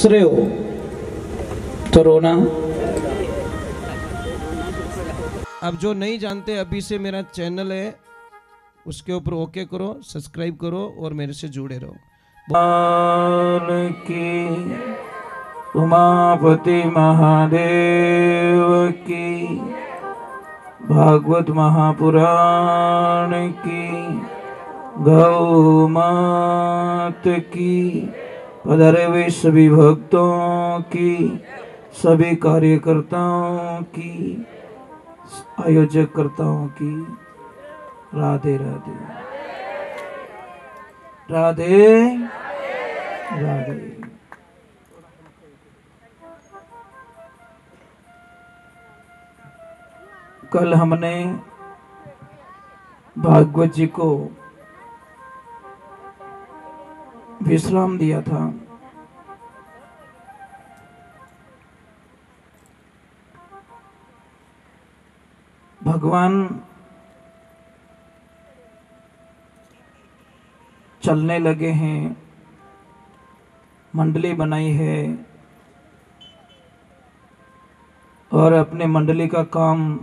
हंस रहे हो तो रोना। अब जो नहीं जानते, अभी से मेरा चैनल है, उसके ऊपर ओके करो, सब्सक्राइब करो और मेरे से जुड़े रहो। की उमापति महादेव की, भागवत महापुराण की, गौ मात की, पधारे हुए सभी भक्तों की, सभी कार्यकर्ताओं की, आयोजक कर्ताओं की राधे राधे राधे राधे। कल हमने भागवत जी को विश्राम दिया था। भगवान चलने लगे हैं, मंडली बनाई है और अपने मंडली का काम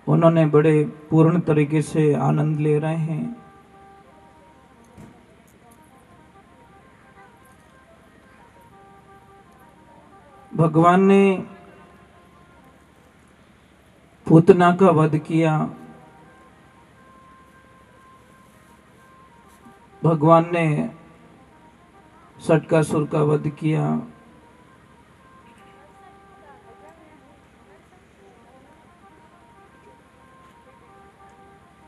उन्होंने बड़े पूर्ण तरीके से आनंद ले रहे हैं। भगवान ने पूतना का वध किया, भगवान ने षटकासुर का वध किया,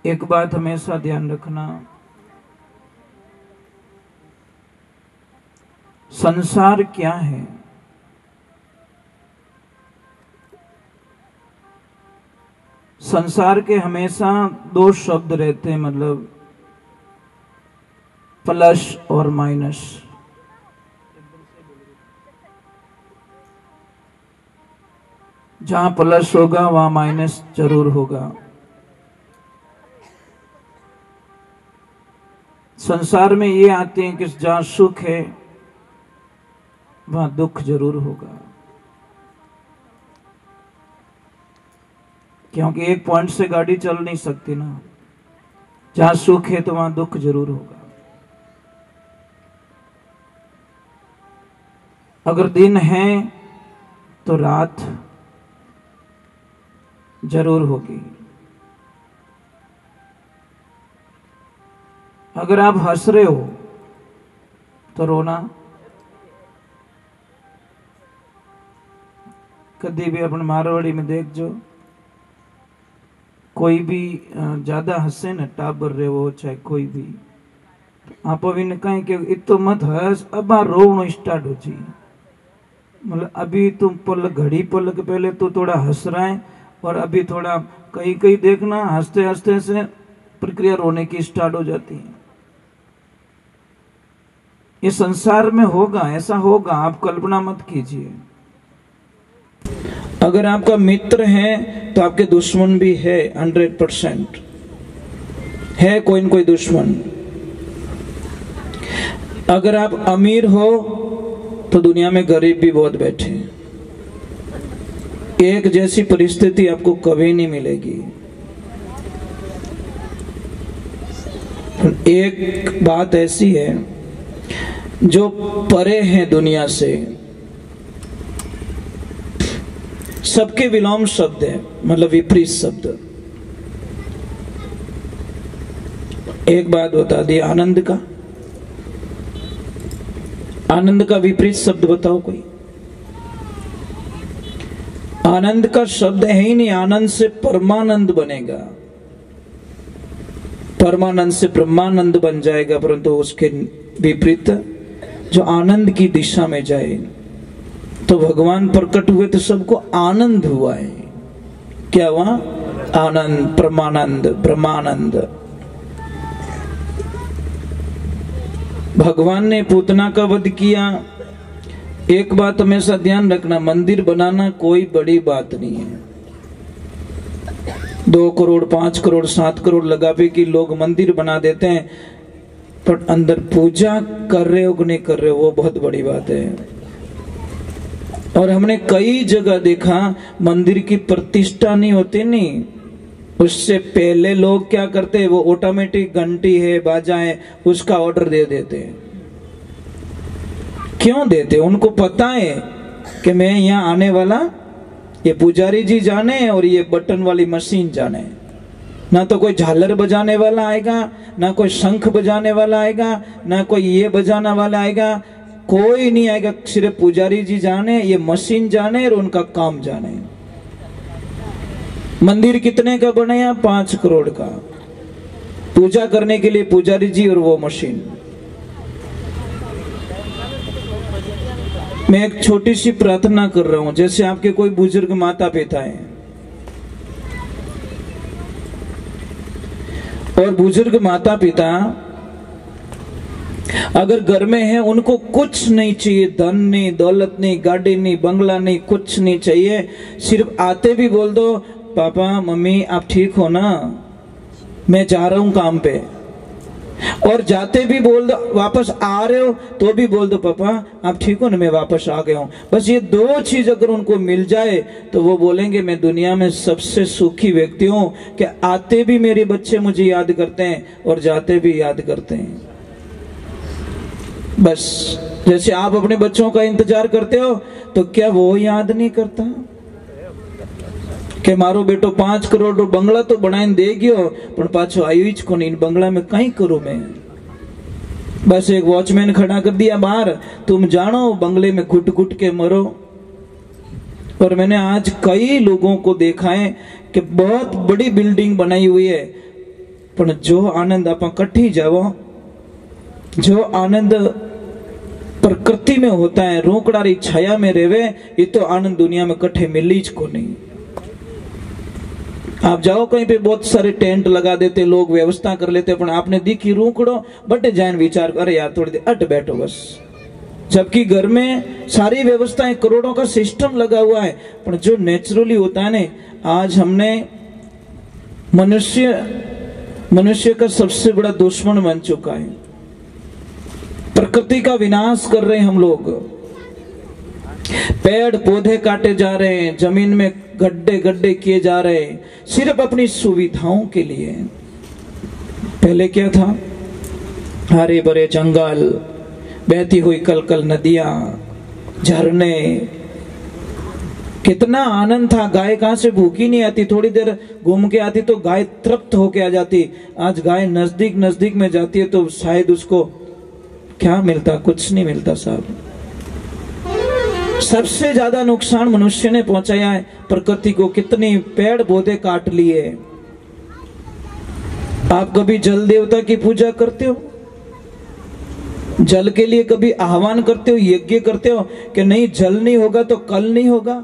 एक बात हमेशा ध्यान रखना, संसार क्या है? संसार के हमेशा दो शब्द रहते हैं, मतलब प्लस और माइनस। जहां प्लस होगा वहां माइनस जरूर होगा। संसार में ये आते हैं कि जहां सुख है वहां दुख जरूर होगा, क्योंकि एक पॉइंट से गाड़ी चल नहीं सकती ना। जहां सुख है तो वहां दुख जरूर होगा। अगर दिन है तो रात जरूर होगी। अगर आप हंस रहे हो तो रोना। कभी भी अपने मारवाड़ी में देख जो, कोई भी ज्यादा हंसे न, टाबर रहे हो चाहे कोई भी, आप अभी ने कहें कि इतो मत हंस, अब रोना स्टार्ट हो जी। मतलब अभी तुम घड़ी पलक पहले तो थोड़ा हंस रहा है और अभी थोड़ा कहीं कहीं देखना हंसते हंसते से प्रक्रिया रोने की स्टार्ट हो जाती है। ये संसार में होगा, ऐसा होगा, आप कल्पना मत कीजिए। अगर आपका मित्र है तो आपके दुश्मन भी है, 100% है कोई न कोई दुश्मन। अगर आप अमीर हो तो दुनिया में गरीब भी बहुत बैठे हैं। एक जैसी परिस्थिति आपको कभी नहीं मिलेगी। एक बात ऐसी है, जो परे हैं दुनिया से, सबके विलोम शब्द है, मतलब विपरीत शब्द। एक बात बता दी, आनंद का, आनंद का विपरीत शब्द बताओ कोई। आनंद का शब्द है ही नहीं। आनंद से परमानंद बनेगा, परमानंद से ब्रह्मानंद बन जाएगा, परंतु उसके विपरीत जो आनंद की दिशा में जाए। तो भगवान प्रकट हुए तो सबको आनंद हुआ है। क्या हुआ? आनंद, परमानंद, ब्रह्मानंद। भगवान ने पूतना का वध किया। एक बात हमेशा ध्यान रखना, मंदिर बनाना कोई बड़ी बात नहीं है। 2 करोड़ 5 करोड़ 7 करोड़ लगा पे कि लोग मंदिर बना देते हैं, पर अंदर पूजा कर रहे हो कि नहीं कर रहे हो वो बहुत बड़ी बात है। और हमने कई जगह देखा मंदिर की प्रतिष्ठा नहीं होती, नहीं, उससे पहले लोग क्या करते हैं, वो ऑटोमेटिक घंटी है, बाजा है, उसका ऑर्डर दे देते हैं। क्यों देते? उनको पता है कि मैं यहाँ आने वाला, ये पुजारी जी जाने और ये बटन वाली मशीन जाने, ना तो कोई झालर बजाने वाला आएगा, ना कोई शंख बजाने वाला आएगा, ना कोई ये बजाने वाला आएगा, कोई नहीं आएगा। सिर्फ पुजारी जी जाने, ये मशीन जाने और उनका काम जाने। मंदिर कितने का बनाया? 5 करोड़ का। पूजा करने के लिए पुजारी जी और वो मशीन। मैं एक छोटी सी प्रार्थना कर रहा हूं, जैसे आपके कोई बुजुर्ग माता पिता हैं और बुजुर्ग माता पिता अगर घर में है, उनको कुछ नहीं चाहिए, धन नहीं, दौलत नहीं, गाड़ी नहीं, बंगला नहीं, कुछ नहीं चाहिए, सिर्फ आते भी बोल दो, पापा मम्मी आप ठीक हो ना, मैं जा रहा हूं काम पे, और जाते भी बोल दो, वापस आ रहे हो तो भी बोल दो, पापा आप ठीक हो ना, मैं वापस आ गया हूं। बस ये 2 चीज अगर उनको मिल जाए तो वो बोलेंगे मैं दुनिया में सबसे सुखी व्यक्ति हूं, कि आते भी मेरे बच्चे मुझे याद करते हैं और जाते भी याद करते हैं। बस जैसे आप अपने बच्चों का इंतजार करते हो, तो क्या वो याद नहीं करता कि मारो बेटो 5 करोड़ रो बंगला तो बनाई दे गयो, पण पाछो आयो ज कोनी, इन बंगला में कहीं करूं मैं। बस एक वॉचमैन खड़ा कर दिया बाहर, तुम जानो बंगले में घुट घुट के मरो। और मैंने आज कई लोगों को देखा है कि बहुत बड़ी बिल्डिंग बनाई हुई है, पर जो आनंद आप कट्ठी जाओ, जो आनंद प्रकृति में होता है, रोकड़ारी छाया में रेवे, ये तो आनंद दुनिया में कट्ठे मिली ज को नहीं। आप जाओ कहीं पे बहुत सारे टेंट लगा देते लोग, व्यवस्था कर लेते, पर आपने दिखी रूकड़ो बटे जान विचार, अरे यार थोड़ी देर अट बैठो बस। जबकि घर में सारी व्यवस्थाएं, करोड़ों का सिस्टम लगा हुआ है, पर जो नेचुरली होता है ना, आज हमने मनुष्य का सबसे बड़ा दुश्मन बन चुका है। प्रकृति का विनाश कर रहे हैं हम लोग, पेड़ पौधे काटे जा रहे हैं, जमीन में गड्ढे गड्ढे किए जा रहे हैं, सिर्फ अपनी सुविधाओं के लिए। पहले क्या था? हरे भरे जंगल, बहती हुई कलकल नदियां, झरने, कितना आनंद था। गाय कहां से भूखी नहीं आती, थोड़ी देर घूम के आती तो गाय तृप्त होके आ जाती। आज गाय नजदीक नजदीक में जाती है तो शायद उसको क्या मिलता? कुछ नहीं मिलता साहब। सबसे ज्यादा नुकसान मनुष्य ने पहुंचाया है प्रकृति को। कितनी पेड़ पौधे काट लिए। आप कभी जल देवता की पूजा करते हो? जल के लिए कभी आह्वान करते हो, यज्ञ करते हो कि नहीं जल नहीं होगा तो कल नहीं होगा?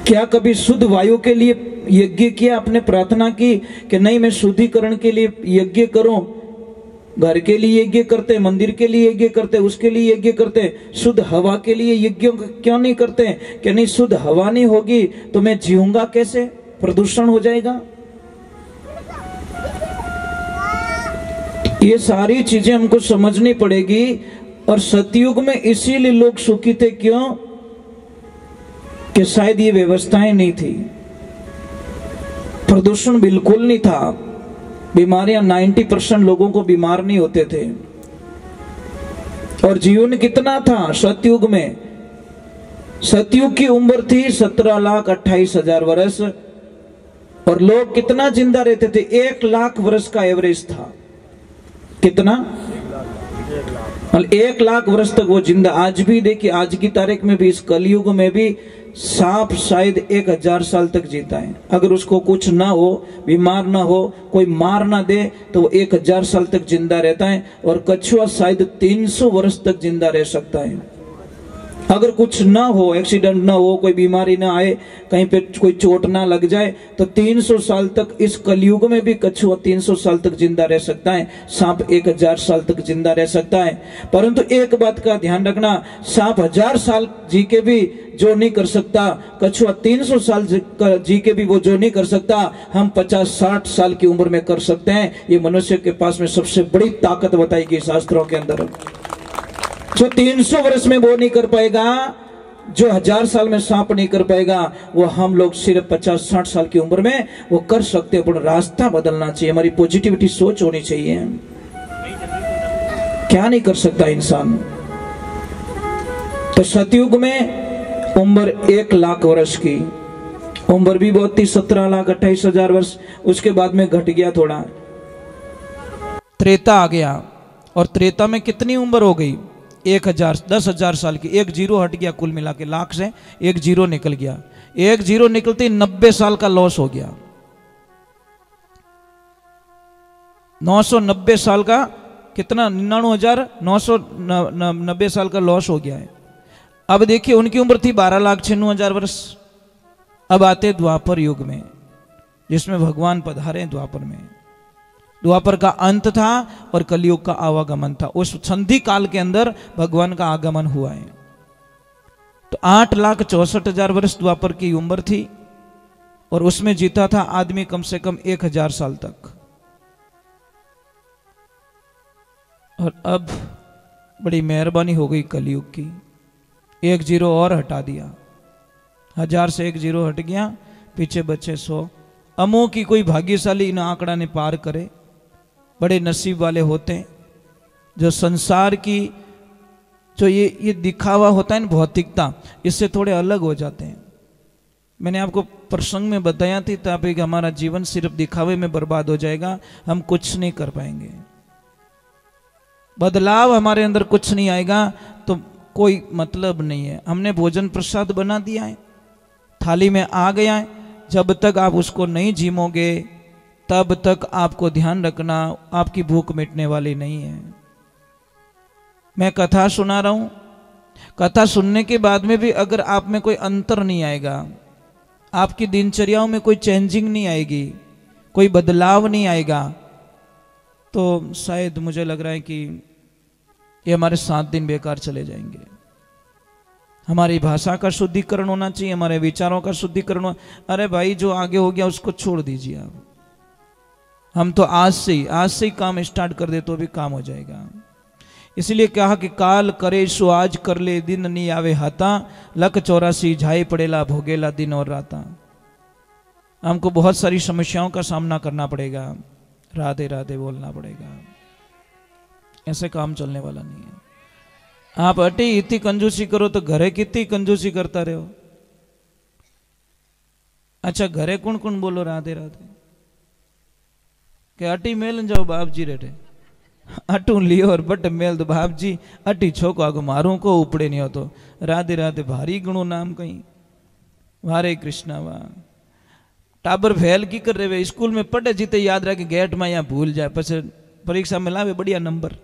क्या कभी शुद्ध वायु के लिए यज्ञ किया? आपने प्रार्थना की कि नहीं मैं शुद्धिकरण के लिए यज्ञ करूं? घर के लिए यज्ञ करते, मंदिर के लिए यज्ञ करते, उसके लिए यज्ञ करते। शुद्ध हवा के लिए यज्ञ क्यों नहीं करते कि नहीं शुद्ध हवा नहीं होगी तो मैं जीऊंगा कैसे? प्रदूषण हो जाएगा। ये सारी चीजें हमको समझनी पड़ेगी। और सतयुग में इसीलिए लोग सुखी थे, क्यों? कि शायद ये व्यवस्थाएं नहीं थी, प्रदूषण बिल्कुल नहीं था, बीमारियां 90% लोगों को बीमार नहीं होते थे। और जीवन कितना था सतयुग में? सतयुग की उम्र थी 17,28,000 वर्ष, और लोग कितना जिंदा रहते थे? 1 लाख वर्ष का एवरेज था। कितना? 1 लाख वर्ष तक वो जिंदा। आज भी देखिए, आज की तारीख में भी, इस कलयुग में भी सांप शायद 1000 साल तक जीता है। अगर उसको कुछ ना हो, बीमार ना हो, कोई मार ना दे, तो वो 1000 साल तक जिंदा रहता है। और कछुआ शायद 300 वर्ष तक जिंदा रह सकता है। अगर कुछ ना हो, एक्सीडेंट ना हो, कोई बीमारी ना आए, कहीं पे कोई चोट ना लग जाए, तो 300 साल तक, इस कलयुग में भी कछुआ 300 साल तक जिंदा रह सकता है। सांप 1000 साल तक जिंदा रह सकता है। परंतु एक बात का ध्यान रखना, सांप 1000 साल जी के भी जो नहीं कर सकता, कछुआ 300 साल जी के भी वो जो नहीं कर सकता, हम 50-60 साल की उम्र में कर सकते हैं। ये मनुष्य के पास में सबसे बड़ी ताकत बताई गई शास्त्रों के अंदर। जो 300 वर्ष में वो नहीं कर पाएगा, जो 1000 साल में सांप नहीं कर पाएगा, वो हम लोग सिर्फ 50-60 साल की उम्र में वो कर सकते हैं। पर रास्ता बदलना चाहिए, हमारी पॉजिटिविटी सोच होनी चाहिए। क्या नहीं कर सकता इंसान। तो सतयुग में उम्र 1 लाख वर्ष की, उम्र भी बहुत थी, 17,28,000 वर्ष। उसके बाद में घट गया थोड़ा, त्रेता आ गया। और त्रेता में कितनी उम्र हो गई? 10,000 साल की। 1 जीरो हट गया, कुल मिला के लाख से 1 जीरो निकल गया। 1 जीरो निकलते 90 साल का लॉस हो गया। 990 साल का कितना, 99,990 साल का लॉस हो गया है। अब देखिए उनकी उम्र थी 12,96,000 वर्ष। अब आते द्वापर युग में, जिसमें भगवान पधारे द्वापर में। द्वापर का अंत था और कलयुग का आवागमन था। उस संधि काल के अंदर भगवान का आगमन हुआ है। तो 8,64,000 वर्ष द्वापर की उम्र थी और उसमें जीता था आदमी कम से कम 1,000 साल तक। और अब बड़ी मेहरबानी हो गई कलयुग की, 1 जीरो और हटा दिया। 1000 से 1 जीरो हट गया, पीछे बचे 100। अमो की कोई भाग्यशाली इन आंकड़ा ने पार करे। बड़े नसीब वाले होते हैं जो संसार की जो ये दिखावा होता है ना, भौतिकता, इससे थोड़े अलग हो जाते हैं। मैंने आपको प्रसंग में बताया थी ताकि हमारा जीवन सिर्फ दिखावे में बर्बाद हो जाएगा, हम कुछ नहीं कर पाएंगे। बदलाव हमारे अंदर कुछ नहीं आएगा तो कोई मतलब नहीं है। हमने भोजन प्रसाद बना दिया है, थाली में आ गया है, जब तक आप उसको नहीं झीमोगे तब तक आपको ध्यान रखना आपकी भूख मिटने वाली नहीं है। मैं कथा सुना रहा हूं, कथा सुनने के बाद में भी अगर आप में कोई अंतर नहीं आएगा, आपकी दिनचर्याओं में कोई चेंजिंग नहीं आएगी, कोई बदलाव नहीं आएगा, तो शायद मुझे लग रहा है कि ये हमारे 7 दिन बेकार चले जाएंगे। हमारी भाषा का शुद्धिकरण होना चाहिए, हमारे विचारों का शुद्धिकरण। अरे भाई जो आगे हो गया उसको छोड़ दीजिए आप। हम तो आज से ही काम स्टार्ट कर दे तो भी काम हो जाएगा। इसलिए कहा कि काल करे सो आज कर ले, दिन नहीं आवे हाथा, लक 84 झाई पड़ेला भोगेला दिन और राता। हमको बहुत सारी समस्याओं का सामना करना पड़ेगा, राधे राधे बोलना पड़ेगा। ऐसे काम चलने वाला नहीं है। आप अटी इतनी कंजूसी करो तो घरे कितनी कंजूसी करता रहो। अच्छा घरे कौन कौन बोलो राधे राधे के अटी मेल जाओ बाप जी रेटे अटू लियो और बट मेल तो बाप जी अटी छोको आगो मारू को उपड़े नहीं हो तो राधे राधे भारी गुणो नाम कहीं वारे कृष्णा वाह। टाबर फेल की कर रहे स्कूल में पढ़े जीते याद रखे गेट में यहाँ भूल जाए पछे परीक्षा में लावे बढ़िया नंबर।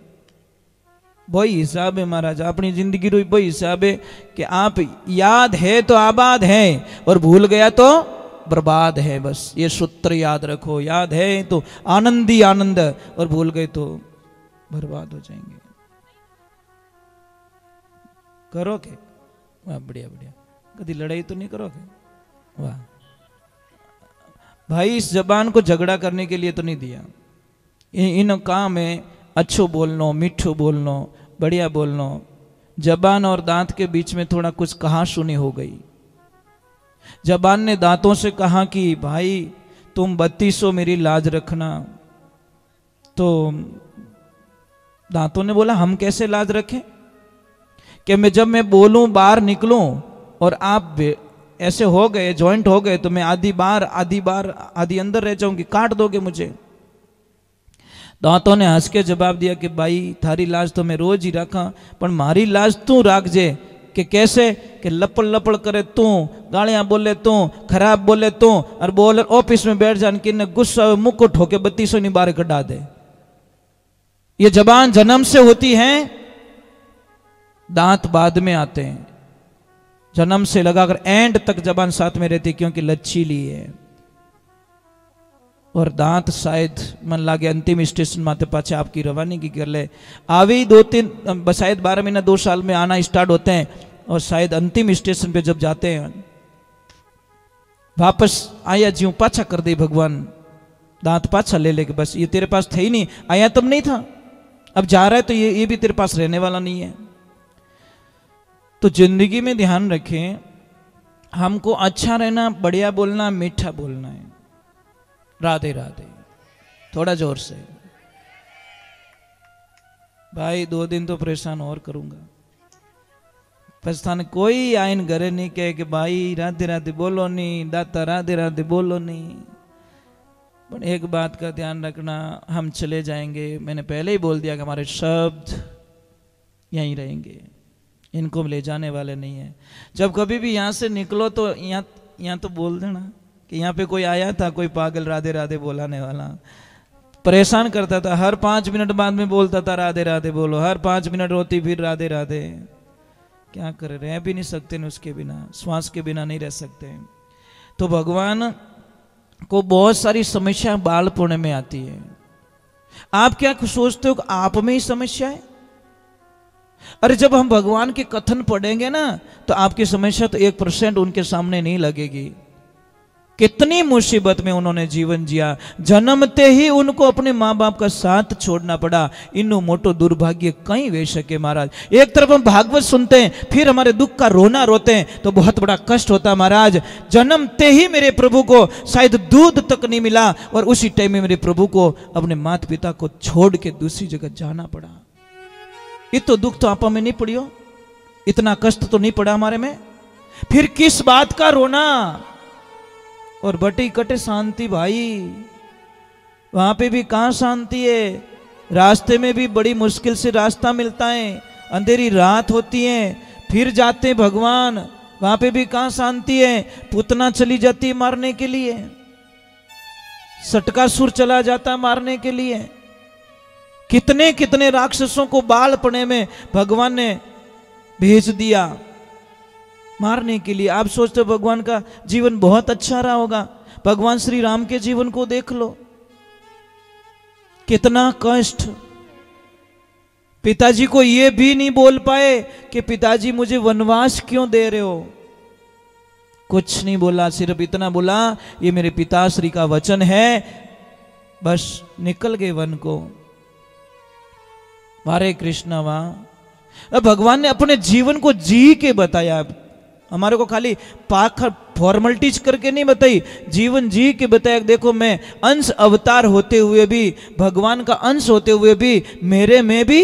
वही हिसाब है महाराज, अपनी जिंदगी रो वही हिसाब है कि आप याद है तो आबाद है और भूल गया तो बर्बाद है। बस ये सूत्र याद रखो, याद है तो आनंदी आनंद और भूल गए तो बर्बाद हो जाएंगे। करोगे वाह बढ़िया बढ़िया, कभी लड़ाई तो नहीं करोगे वाह। भाई इस जबान को झगड़ा करने के लिए तो नहीं दिया। इन काम में अच्छो बोलनो, मीठो बोलनो, बढ़िया बोलनो। जबान और दांत के बीच में थोड़ा कुछ कहा सुनी हो गई। जबान ने दांतों से कहा कि भाई तुम 3200 मेरी लाज रखना, तो दांतों ने बोला हम कैसे लाज रखें कि मैं जब मैं बोलूं बाहर निकलूं और आप ऐसे हो गए जॉइंट हो गए तो मैं आधी बार आधी अंदर रह जाऊंगी, काट दोगे मुझे। दांतों ने हंस के जवाब दिया कि भाई थारी लाज तो मैं रोज ही रखा पर मारी लाज तू राख जे। कि कैसे कि लपड़ लपड़ करे तू, गालियां बोले तू, खराब बोले तू और बोल ऑफिस में बैठ जान कि गुस्सा मुक्को ठोके 3200 नहीं बाहर कटा दे। ये जबान जन्म से होती है, दांत बाद में आते हैं। जन्म से लगाकर एंड तक जबान साथ में रहती क्योंकि लचीली है। और दांत शायद मन लागे अंतिम स्टेशन माते पाछे आपकी रवानगी कर ले। आवी 2-3 शायद 12 महीना 2 साल में आना स्टार्ट होते हैं और शायद अंतिम स्टेशन पे जब जाते हैं वापस आया ज्यों पाछा कर दे भगवान, दांत पाछा ले ले के बस ये तेरे पास थे ही नहीं, आया तब नहीं था, अब जा रहा है तो ये भी तेरे पास रहने वाला नहीं है। तो जिंदगी में ध्यान रखें, हमको अच्छा रहना, बढ़िया बोलना, मीठा बोलना है। राधे राधे। थोड़ा जोर से भाई, 2 दिन तो परेशान और करूंगा। पछतान कोई आइन घरे नहीं कहे कि भाई राधे राधे बोलो नहीं, दाता राधे राधे बोलो नहीं। पर एक बात का ध्यान रखना, हम चले जाएंगे, मैंने पहले ही बोल दिया कि हमारे शब्द यहीं रहेंगे, इनको ले जाने वाले नहीं है। जब कभी भी यहाँ से निकलो तो यहाँ तो बोल देना कि यहाँ पे कोई आया था, कोई पागल राधे राधे बोलाने वाला, परेशान करता था, हर 5 मिनट बाद में बोलता था राधे राधे बोलो, हर 5 मिनट रोती फिर राधे राधे। क्या करे, रह भी नहीं सकते न उसके बिना, श्वास के बिना नहीं रह सकते। तो भगवान को बहुत सारी समस्या बालपन में आती है। आप क्या सोचते हो कि आप में ही समस्या है? अरे जब हम भगवान के कथन पढ़ेंगे ना, तो आपकी समस्या तो 1% उनके सामने नहीं लगेगी। कितनी मुसीबत में उन्होंने जीवन जिया, जन्मते ही उनको अपने माँ बाप का साथ छोड़ना पड़ा। इन्नो मोटो दुर्भाग्य कहीं वे सके महाराज। एक तरफ हम भागवत सुनते हैं, फिर हमारे दुख का रोना रोते हैं, तो बहुत बड़ा कष्ट होता महाराज। जन्मते ही मेरे प्रभु को शायद दूध तक नहीं मिला, और उसी टाइम में मेरे प्रभु को अपने माता पिता को छोड़ के दूसरी जगह जाना पड़ा। ये तो दुख तो आपा में नहीं पड़ियो, इतना कष्ट तो नहीं पड़ा हमारे में, फिर किस बात का रोना। और बटी कटे शांति भाई, वहां पे भी कहां शांति है? रास्ते में भी बड़ी मुश्किल से रास्ता मिलता है, अंधेरी रात होती है, फिर जाते हैं भगवान, वहां पे भी कहां शांति है? पूतना चली जाती है मारने के लिए, सटकासुर चला जाता मारने के लिए, कितने कितने राक्षसों को बालपने में भगवान ने भेज दिया मारने के लिए। आप सोचते हो भगवान का जीवन बहुत अच्छा रहा होगा? भगवान श्री राम के जीवन को देख लो, कितना कष्ट। पिताजी को ये भी नहीं बोल पाए कि पिताजी मुझे वनवास क्यों दे रहे हो, कुछ नहीं बोला, सिर्फ इतना बोला ये मेरे पिताश्री का वचन है, बस निकल गए वन को। हरे कृष्णा वहां भगवान ने अपने जीवन को जी के बताया, हमारे को खाली पाखर फॉर्मलिटीज करके नहीं बताई, जीवन जी के बताया। देखो मैं अंश अवतार होते हुए भी, भगवान का अंश होते हुए भी, मेरे में भी,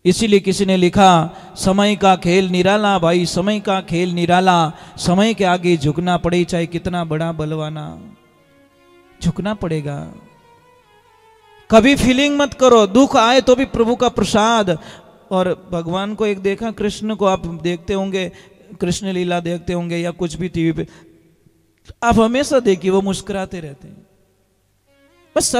इसीलिए किसी ने लिखा समय का खेल निराला भाई, समय का खेल निराला, समय के आगे झुकना पड़े, चाहे कितना बड़ा बलवाना, झुकना पड़ेगा। कभी फीलिंग मत करो, दुख आए तो भी प्रभु का प्रसाद। और भगवान को एक देखा, कृष्ण को आप देखते होंगे, कृष्ण लीला देखते होंगे या कुछ भी टीवी पे, आप हमेशा देखिए वो मुस्कुराते रहते हैं। बस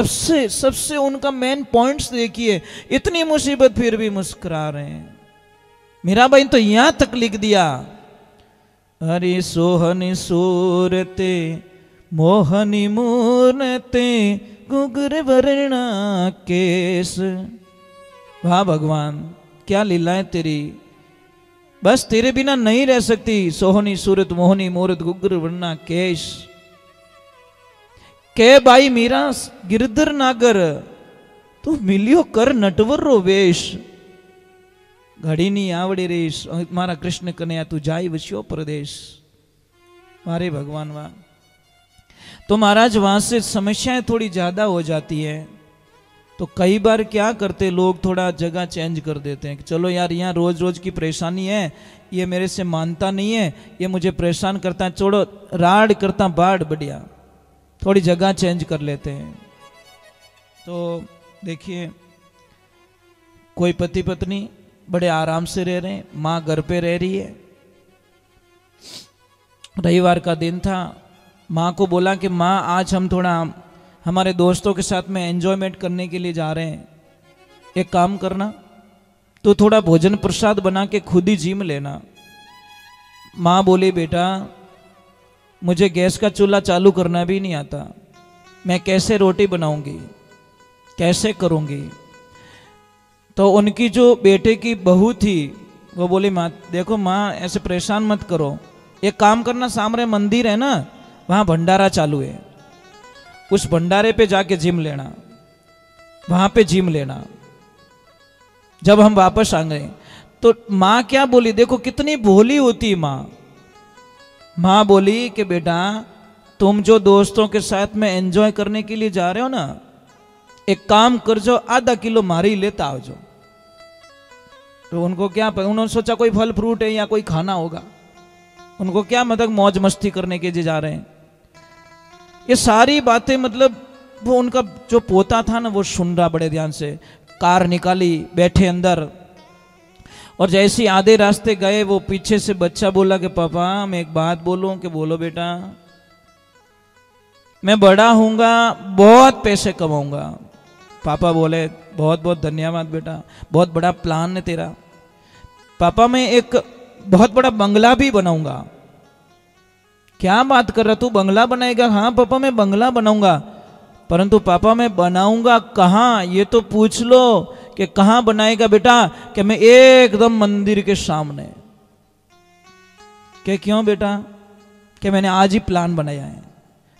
सबसे उनका मेन पॉइंट्स देखिए, इतनी मुसीबत फिर भी मुस्कुरा रहे हैं। मीराबाई तो यहां तक लिख दिया, हरि सोहनी सूरते मोहनी मूर्ते गुगर वर्णा केस। वाह भगवान, क्या लीलाएं तेरी, बस तेरे बिना नहीं रह सकती। सोहनी सूरत मोहनी मूरत गुगर वर्णा केश। के भाई मीरा गिरधर नागर, तू मिलियो कर नटवर रो वेश, घड़ी नहीं आवड़ी रेश, मारा कृष्ण कन्हैया तू जाई वस्यो प्रदेश। मारे भगवान वाह। तो महाराज वहां से समस्याएं थोड़ी ज्यादा हो जाती है, तो कई बार क्या करते लोग, थोड़ा जगह चेंज कर देते हैं कि चलो यार यहाँ रोज रोज की परेशानी है, ये मेरे से मानता नहीं है, ये मुझे परेशान करता है, छोड़ो राड करता बाढ़, बढ़िया थोड़ी जगह चेंज कर लेते हैं। तो देखिए कोई पति पत्नी बड़े आराम से रह रहे हैं, माँ घर पे रह रही है, रविवार का दिन था, माँ को बोला कि माँ आज हम थोड़ा हमारे दोस्तों के साथ में एंजॉयमेंट करने के लिए जा रहे हैं, एक काम करना तो थोड़ा भोजन प्रसाद बना के खुद ही जिम लेना। माँ बोली बेटा मुझे गैस का चूल्हा चालू करना भी नहीं आता, मैं कैसे रोटी बनाऊंगी, कैसे करूंगी। तो उनकी जो बेटे की बहू थी वो बोली माँ देखो माँ ऐसे परेशान मत करो, एक काम करना सामने मंदिर है ना, वहाँ भंडारा चालू है, उस भंडारे पे जाके जिम लेना, वहां पे जिम लेना। जब हम वापस आ गए तो माँ क्या बोली, देखो कितनी भोली होती माँ। माँ बोली कि बेटा तुम जो दोस्तों के साथ में एंजॉय करने के लिए जा रहे हो ना, एक काम कर जो आधा किलो मारी लेता आओ जो। तो उनको क्या पता, उन्होंने सोचा कोई फल फ्रूट है या कोई खाना होगा, उनको क्या मतलब मौज मस्ती करने के लिए जा रहे हैं। ये सारी बातें मतलब वो उनका जो पोता था ना वो सुन रहा बड़े ध्यान से। कार निकाली, बैठे अंदर, और जैसे ही आधे रास्ते गए वो पीछे से बच्चा बोला कि पापा मैं एक बात बोलूं। कि बोलो बेटा। मैं बड़ा हूंगा, बहुत पैसे कमाऊंगा। पापा बोले बहुत बहुत धन्यवाद बेटा, बहुत बड़ा प्लान है तेरा। पापा मैं एक बहुत बड़ा बंगला भी बनाऊंगा। क्या बात कर रहा तू, बंगला बनाएगा? हाँ पापा मैं बंगला बनाऊंगा, परंतु पापा मैं बनाऊंगा कहाँ, ये तो पूछ लो कि कहाँ बनाएगा बेटा। कि मैं एकदम मंदिर के सामने। कि क्यों बेटा? कि मैंने आज ही प्लान बनाया है,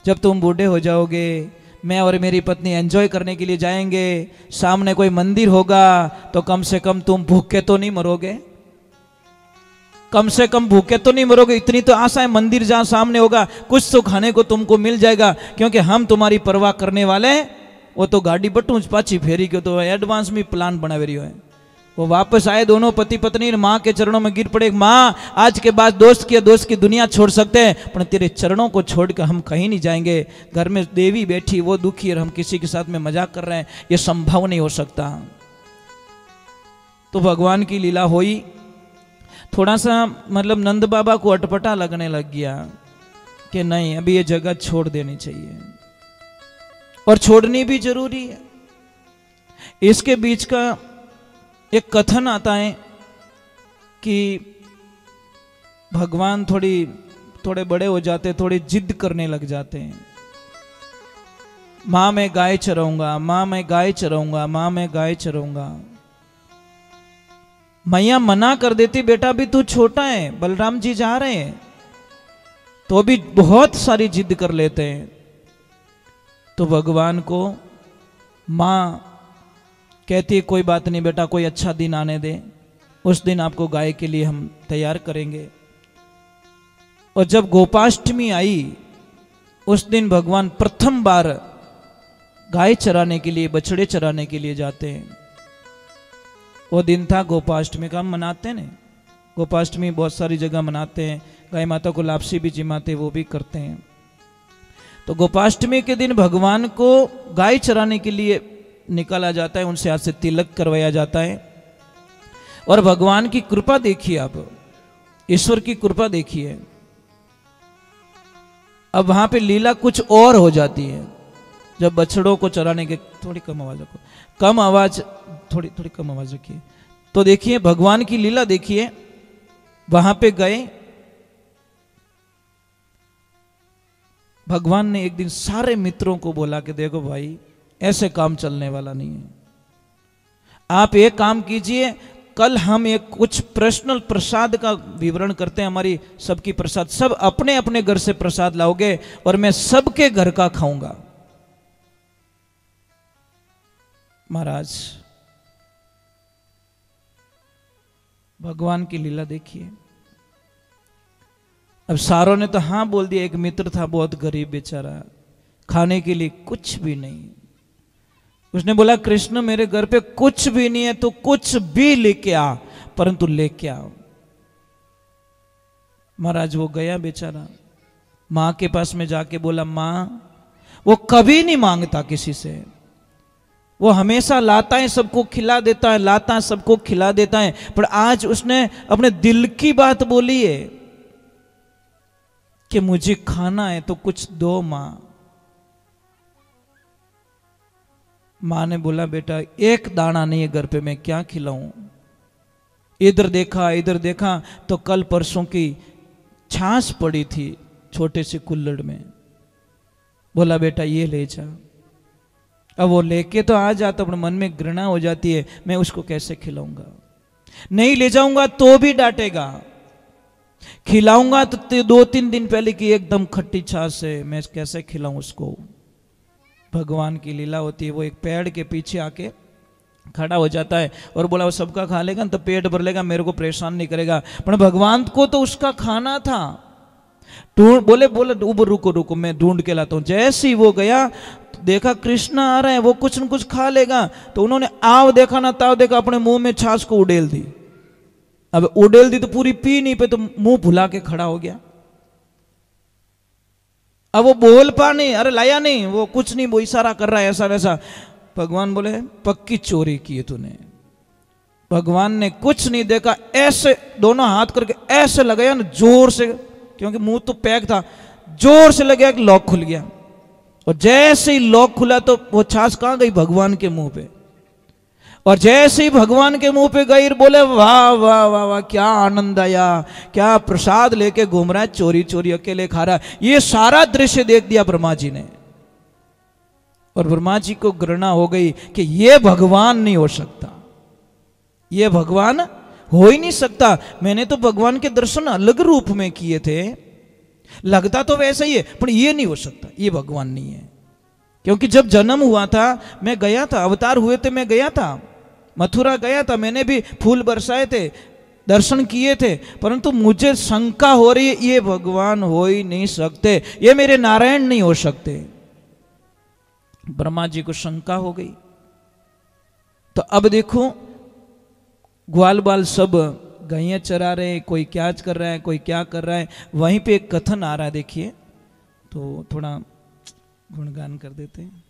जब तुम बूढ़े हो जाओगे मैं और मेरी पत्नी एंजॉय करने के लिए जाएंगे, सामने कोई मंदिर होगा तो कम से कम तुम भूखे तो नहीं मरोगे, कम से कम भूखे तो नहीं मरोगे। इतनी तो आशा है, मंदिर जहां सामने होगा कुछ तो खाने को तुमको मिल जाएगा, क्योंकि हम तुम्हारी परवाह करने वाले हैं। वो तो गाड़ी बटू पाची फेरी के तो एडवांस में प्लान बना रही है। वो वापस आए, दोनों पति पत्नी माँ के चरणों में गिर पड़े। माँ आज के बाद दोस्त की दुनिया छोड़ सकते हैं, पर तेरे चरणों को छोड़कर हम कहीं नहीं जाएंगे। घर में देवी बैठी, वो दुखी, और हम किसी के साथ में मजाक कर रहे हैं, ये संभव नहीं हो सकता। तो भगवान की लीला हुई। थोड़ा सा मतलब नंद बाबा को अटपटा लगने लग गया कि नहीं अभी ये जगह छोड़ देनी चाहिए, और छोड़नी भी जरूरी है। इसके बीच का एक कथन आता है कि भगवान थोड़े बड़े हो जाते, थोड़ी जिद करने लग जाते हैं। माँ मैं गाय चराऊंगा, माँ मैं गाय चराऊंगा, माँ मैं गाय चराऊंगा। मैया मना कर देती, बेटा अभी तू छोटा है, बलराम जी जा रहे हैं। तो भी बहुत सारी जिद कर लेते हैं। तो भगवान को माँ कहती है कोई बात नहीं बेटा, कोई अच्छा दिन आने दे, उस दिन आपको गाय के लिए हम तैयार करेंगे। और जब गोपाष्टमी आई उस दिन भगवान प्रथम बार गाय चराने के लिए, बछड़े चराने के लिए जाते हैं। वो दिन था गोपाष्टमी का, हम मनाते हैं ना। गोपाष्टमी बहुत सारी जगह मनाते हैं, गाय माता को लापसी भी जिमाते, वो भी करते हैं। तो गोपाष्टमी के दिन भगवान को गाय चराने के लिए निकाला जाता है, उनसे हाथ से तिलक करवाया जाता है। और भगवान की कृपा देखिए, आप ईश्वर की कृपा देखिए। अब वहां पे लीला कुछ और हो जाती है। जब बछड़ों को चराने के, थोड़ी कम आवाज रखो, कम आवाज, थोड़ी कम आवाज रखिए। तो देखिए भगवान की लीला देखिए। वहां पे गए, भगवान ने एक दिन सारे मित्रों को बोला कि देखो भाई ऐसे काम चलने वाला नहीं है, आप एक काम कीजिए, कल हम एक कुछ पर्सनल प्रसाद का विवरण करते हैं। हमारी सबकी प्रसाद, सब अपने अपने घर से प्रसाद लाओगे और मैं सबके घर का खाऊंगा। महाराज भगवान की लीला देखिए। अब सारों ने तो हाँ बोल दिया। एक मित्र था बहुत गरीब बेचारा, खाने के लिए कुछ भी नहीं। उसने बोला कृष्ण मेरे घर पे कुछ भी नहीं है, तो कुछ भी लेके आ, परंतु लेके आओ। महाराज वो गया बेचारा, माँ के पास में जाके बोला माँ, वो कभी नहीं मांगता किसी से, वो हमेशा लाता है, सबको खिला देता है, लाता है, सबको खिला देता है। पर आज उसने अपने दिल की बात बोली है कि मुझे खाना है तो कुछ दो माँ। माँ ने बोला बेटा एक दाना नहीं है घर पे, मैं क्या खिलाऊं। इधर देखा तो कल परसों की छाछ पड़ी थी छोटे से कुल्हड़ में। बोला बेटा ये ले जा। अब वो लेके तो आ जाता, अपने मन में घृणा हो जाती है, मैं उसको कैसे खिलाऊंगा। नहीं ले जाऊंगा तो भी डांटेगा, खिलाऊंगा तो 2-3 दिन पहले की एकदम खट्टी छाछ है, मैं कैसे खिलाऊं उसको। भगवान की लीला होती है, वो एक पेड़ के पीछे आके खड़ा हो जाता है और बोला वो सबका खा लेगा तो पेट भर लेगा, मेरे को परेशान नहीं करेगा। पर भगवान को तो उसका खाना था। बोले रुको रुको मैं ढूंढ के लाता हूं। जैसे ही वो गया देखा कृष्ण आ रहे हैं, वो कुछ न कुछ खा लेगा, तो उन्होंने आव देखा ना ताव देखा, अपने मुंह में छाछ को उड़ेल दी। अब उड़ेल दी तो पूरी पी नहीं पे, तो मुंह भुला के खड़ा हो गया। अब वो बोल पा नहीं, अरे लाया नहीं, वो कुछ नहीं, वो इशारा कर रहा है ऐसा वैसा। भगवान बोले पक्की चोरी की है तूने। भगवान ने कुछ नहीं देखा, ऐसे दोनों हाथ करके ऐसे लगाया ना जोर से, क्योंकि मुंह तो पैक था, जोर से लगाया कि लॉक खुल गया। और जैसे ही लॉक खुला तो वो छाछ कहां गई? भगवान के मुंह पे। और जैसे ही भगवान के मुंह पे गई, बोले वाह वाह वाह वाह, क्या आनंद आया, क्या प्रसाद लेके घूम रहा है, चोरी चोरी अकेले खा रहा है। ये सारा दृश्य देख दिया ब्रह्मा जी ने, और ब्रह्मा जी को घृणा हो गई कि ये भगवान नहीं हो सकता, ये भगवान हो ही नहीं सकता। मैंने तो भगवान के दर्शन अलग रूप में किए थे, लगता तो वैसा ही है, पर ये नहीं हो सकता, ये भगवान नहीं है। क्योंकि जब जन्म हुआ था मैं गया था, अवतार हुए थे मैं गया था, मथुरा गया था, मैंने भी फूल बरसाए थे, दर्शन किए थे, परंतु मुझे शंका हो रही है ये भगवान हो ही नहीं सकते, ये मेरे नारायण नहीं हो सकते। ब्रह्मा जी को शंका हो गई। तो अब देखो ग्वाल बाल सब गैया चरा रहे हैं, कोई क्या कर रहा है, कोई क्या कर रहा है। वहीं पे एक कथन आ रहा है, देखिए तो थोड़ा गुणगान कर देते हैं।